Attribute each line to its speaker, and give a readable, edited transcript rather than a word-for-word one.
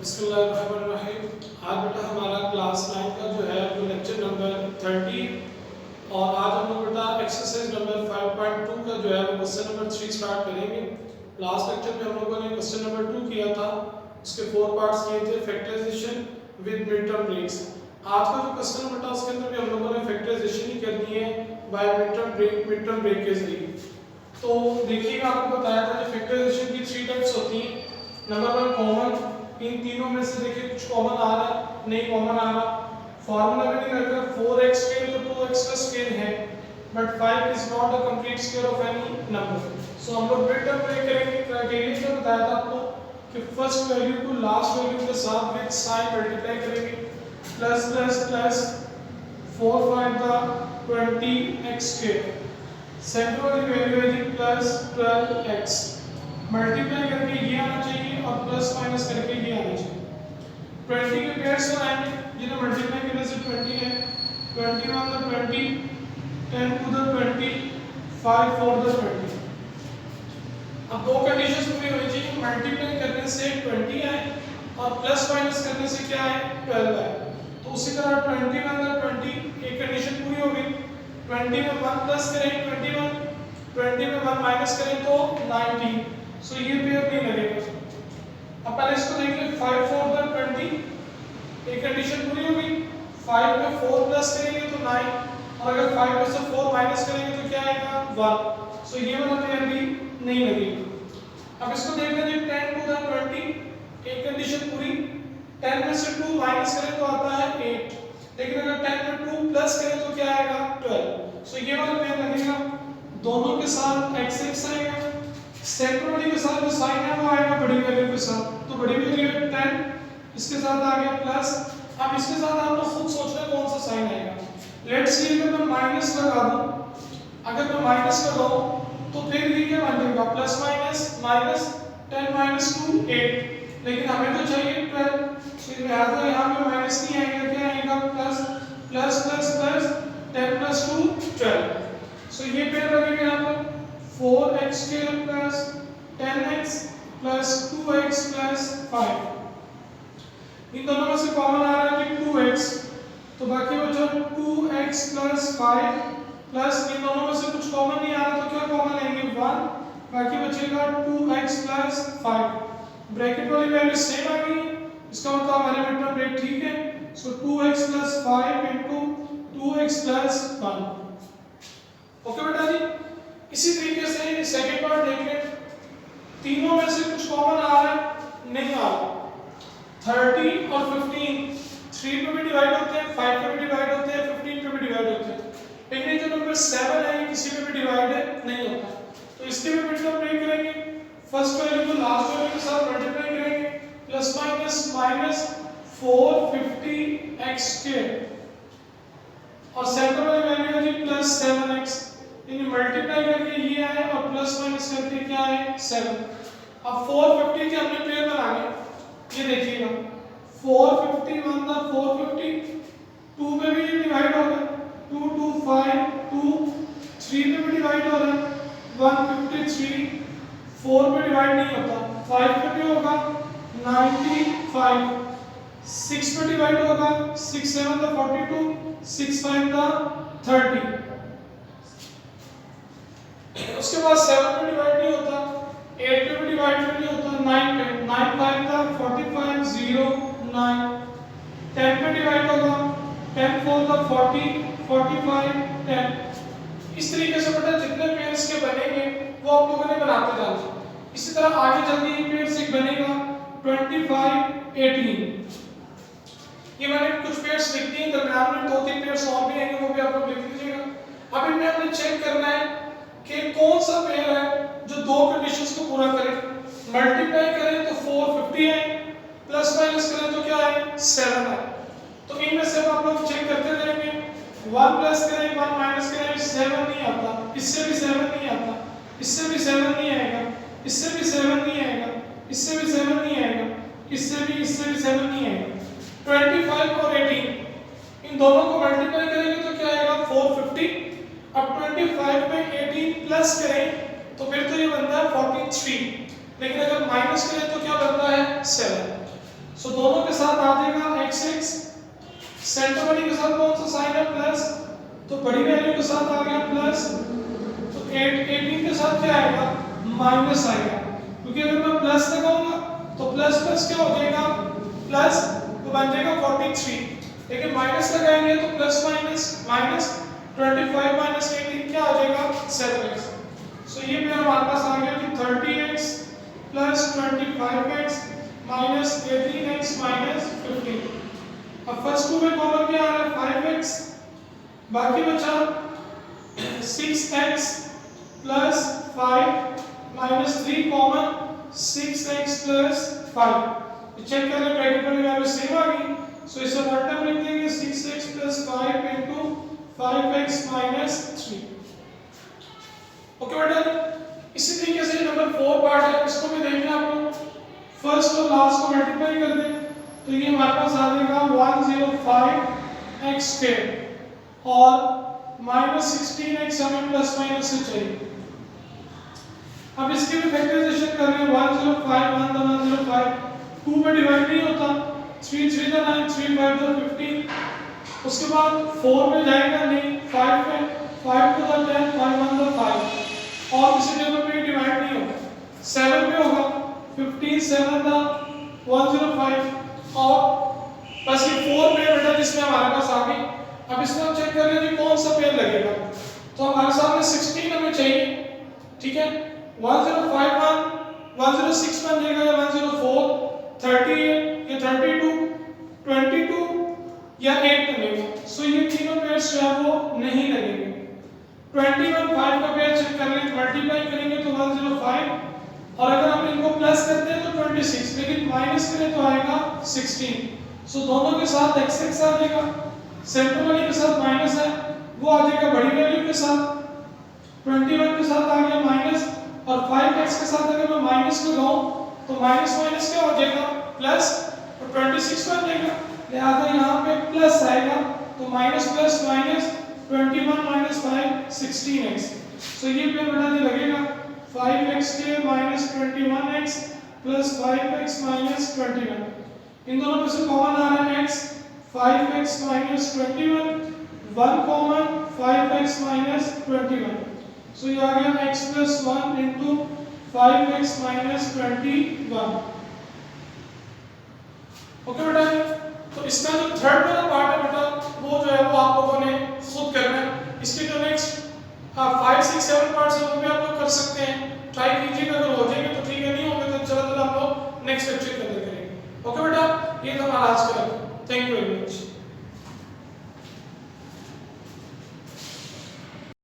Speaker 1: बिस्मिल्लाहिर्रहमानिर्रहीम। आज बेटा हमारा क्लास 9 का जो है वो लेक्चर नंबर 30 और आज हम लोग बेटा एक्सरसाइज नंबर 5.2 का जो है वो क्वेश्चन नंबर 3 स्टार्ट करेंगे। लास्ट लेक्चर में हम लोगों ने क्वेश्चन नंबर 2 किया था, उसके 4 पार्ट्स किए थे, factorization with mid term breaks. आज का जो क्वेश्चन है बेटा उसके अंदर भी हम लोगों ने फैक्टराइजेशन ही करनी है बाय मिड टर्म ब्रेक के जरिए। तो देखिएगा, आपको बताया था कि फैक्टराइजेशन की 3 टाइप्स होती हैं। नंबर 1 कॉमन, इन तीनों में से देखिए कुछ कॉमन आ रहा है, नहीं कॉमन आ रहा। फार्मूला में नहीं रखा 4x स्क्वायर तो 2x का स्क्वायर है, but 5 is not a complete square of any number. So हम लोग मिड टर्म ब्रेक करेंगे। क्राइटेरिया क्या बताया था आपको कि फर्स्ट वैल्यू को लास्ट वैल्यू के साथ विद साइन मल्टीप्लाई करेंगे, प्लस प्लस प्लस 4 5 का 20x स्क्वायर, सेंटर वाली वैल्यू है जी प्लस 12x, मल्टीप्लाई करके ये आना चाहिए और प्लस माइनस करके ये आना चाहिए। 20 के पेयर्स बनाएंगे, जिन्हें मल्टीप्लाई करने से 20 है, 21 द 20, 10 टू द 20, 5 4 द 20। अब दो कंडीशंस पूरी होनी चाहिए, मल्टीप्लाई करने से 20 आए और प्लस माइनस करने से क्या है 12 आए। तो उसी तरह 21 द 20 एक कंडीशन पूरी हो गई, 20 में 1 प्लस करें 21, 20 में 1 माइनस करें तो 19। सो ये पेयर नहीं लगेगा। अब पहले इसको देख लें, 5 4 द 20 एक कंडीशन पूरी हो गई, 5 में 4 प्लस करेंगे तो 9 और अगर 5 में से 4 माइनस करेंगे तो क्या आएगा 1। सो ये वाला पेयर भी नहीं लगेगा। अब इसको देख लें, 10 टू द 20 एक कंडीशन पूरी, 10 में से 2 माइनस करें तो आता है 8, लेकिन अगर 10 में 2 प्लस करें तो क्या आएगा 12। सो ये वाला पेयर लगेगा। दोनों के साथ x x आएगा, सेंटर वाली के साथ जो साइन है वो आएगा बड़ी वैल्यू के साथ, तो बड़ी वैल्यू है 10, इसके साथ आ गया प्लस। अब इसके साथ आप लोग खुद सोच रहे कौन सा साइन आएगा। लेट्स सी अगर मैं माइनस लगा दूं, अगर मैं माइनस लगाऊं तो फिर ये क्या बन जाएगा प्लस माइनस माइनस 10 माइनस 2 8, लेकिन हमें तो चाहिए 12, फिर लिहाजा यहाँ पे माइनस नहीं आएगा, क्या आएगा plus plus plus plus 10 plus 2 12। सो ये पेयर लगेगा यहाँ पर 4x square plus 10x plus 2x plus 5। इन दोनों में से कॉमन आ रहा है कि 2x, तो बाकी बचा 2x प्लस 5 प्लस इन दोनों में से कुछ कॉमन नहीं आ रहा तो क्या कॉमन लेंगे 1, बाकी बचेगा 2x प्लस 5। ब्रैकेट वाली वैल्यू सेम आ गई, इसका मतलब हमारे मिड टर्म ब्रेक ठीक है। सो 2x plus 5 into 2x plus 1। Okay बेटा जी, इसी तरीके से सेकंड पार्ट देख लें। तीनों में से कुछ कॉमन आ रहा है, नहीं आ रहा। 30 और 15 3 पे भी डिवाइड होते हैं, 5 पे भी डिवाइड होते हैं, 15 पे भी डिवाइड होते हैं, लेकिन जो नंबर 7 है ये किसी पे भी डिवाइड नहीं होता। तो इसके भी मिड टर्म ब्रेक करेंगे। फर्स्ट वैल्यू को लास्ट वैल्यू के साथ मल्टीप्लाई करेंगे, plus minus minus 450x square और सेंटर वाली वैल्यू है जी प्लस 7x, यानी मल्टीप्लाई करके ये आए और प्लस माइनस करके क्या है 7। अब 450 के हमने पेयर बनाने, ये देखिएगा 450 1 द 450, 2 पे भी ये डिवाइड हो रहा है, 2 2 5 2, 3 पे भी डिवाइड हो रहा है 153, 4 पे डिवाइड नहीं होता, 5 पे भी होगा 95, 6 पे डिवाइड होगा 6 7 द 42, 6 5 द 30। उसके बाद 7 पे डिवाइड नहीं होता, 8 पे भी डिवाइड नहीं होता, 9 पे 9 5 का 45 0 9, 10 पे डिवाइड होगा 10 4 का 40 45 10। इस तरीके से बेटा जितने पेयर्स के बनेंगे वो आप लोगों ने बनाते जाना। इसी तरह आगे चलते ही पेयर्स एक बनेगा 25 18। ये मैंने कुछ पेयर्स लिख दिए, दरमियान में 2-3 पेयर्स और भी आएंगे, वो भी आप लोग लिख लीजिएगा। अब इनमें हमने चेक करना है कि कौन सा पेयर है जो दो कंडीशंस को पूरा करे। मल्टीप्लाई करें तो 450 आए, प्लस माइनस करें तो क्या आए 7 आए। तो इनमें से आप लोग चेक करते जाएंगे, 1 प्लस करें 1 माइनस करें 7 नहीं आता, इससे भी 7 नहीं आता, इससे भी 7 नहीं आएगा, इससे भी 7 नहीं आएगा, इससे भी 7 नहीं आएगा, इससे भी 7 नहीं आएगा। 25 और 18 इन दोनों को मल्टीप्लाई करेंगे तो क्या आएगा 450। अब 25 में 18 प्लस करें तो फिर तो ये बनता है 43, लेकिन अगर माइनस करें तो क्या बनता है 7। सो दोनों के साथ आ जाएगा x सेंटर वाली के साथ कौन सा साइन है प्लस, तो बड़ी वैल्यू के साथ आ गया प्लस, तो 18 के साथ क्या आएगा माइनस आएगा, क्योंकि अगर मैं प्लस लगाऊंगा तो प्लस प्लस क्या हो जाएगा प्लस, तो बन जाएगा 43, लेकिन माइनस लगाएंगे तो प्लस माइनस माइनस 25 माइनस 18 क्या आ जाएगा 7x। सो ये भी हमारे पास आ गया कि 30x plus 25x minus 18x minus 15। अब फर्स्ट टू में कॉमन क्या आ रहा है 5x, बाकी बचा 6x plus 5 minus 3 common 6x plus 5। Check कर ले ब्रैकेट में वैल्यू सेम आ गई, सो इसे व्हाट टाइम लिख देंगे 6x plus 5 into 5x minus 3। Okay बेटा, इसी तरीके से नंबर 4 पार्ट है, इसको भी देखना आप लोग, फर्स्ट और लास्ट को मल्टीप्लाई कर दें तो ये हमारे पास आ जाएगा 105x स्क्वायर और माइनस 16x हमें प्लस माइनस से चाहिए। अब इसकी भी फैक्टराइजेशन कर रहे हैं 105 1 द 105 2 में डिवाइड नहीं होता, 3 3 द 9 3 5 द 15, उसके बाद 4 में जाएगा नहीं, 5 में 5 टू द 10 5 1 द 5 और किसी टेबल में डिवाइड नहीं होगा, 7 में होगा 15 7 द 105 और बस ये 4 पेयर बेटा जिसमें हमारे पास आ गई। अब इसमें हम चेक कर लेंगे कौन सा पेयर लगेगा, तो हमारे सामने 16 हमें चाहिए, ठीक है 1051 106 बन जाएगा या 104 38 या 32 22 या 8 बनेगा। सो ये तीनों पेयर्स जो है वो नहीं लगेंगे। 21 5 का पेयर चेक कर लें, मल्टीप्लाई करेंगे तो 105 और अगर हम इनको प्लस करते हैं तो 26, लेकिन माइनस करें तो आएगा 16। सो दोनों के साथ x आ जाएगा, सेंटर वाले के साथ माइनस है वो आ जाएगा बड़ी वैल्यू के साथ, 21 के साथ आ गया माइनस और 5x के साथ अगर मैं माइनस लगाऊं तो माइनस माइनस क्या हो जाएगा प्लस और 26 बन जाएगा, लिहाजा यहाँ पे प्लस आएगा तो minus plus minus 21 minus 5 16x। सो ये पेयर बेटा जी लगेगा 5x के minus 21x plus 5x minus 21, इन दोनों में से कॉमन आ रहा है x, 5x minus 21 1 common 5x minus 21, सो ये आ गया x plus 1 into 5x minus 21। Okay बेटा, तो इसका जो थर्ड वाला पार्ट है बेटा वो जो है वो आप लोगों ने खुद करना है। इसके जो नेक्स्ट 5 6 7 पार्ट्स हैं वो भी आप लोग कर सकते हैं, ट्राई कीजिएगा, अगर हो जाएंगे तो ठीक है, नहीं होंगे तो चलो हम लोग नेक्स्ट लेक्चर के अंदर करेंगे। ओके बेटा, ये था हमारा आज का, थैंक यू वेरी मच।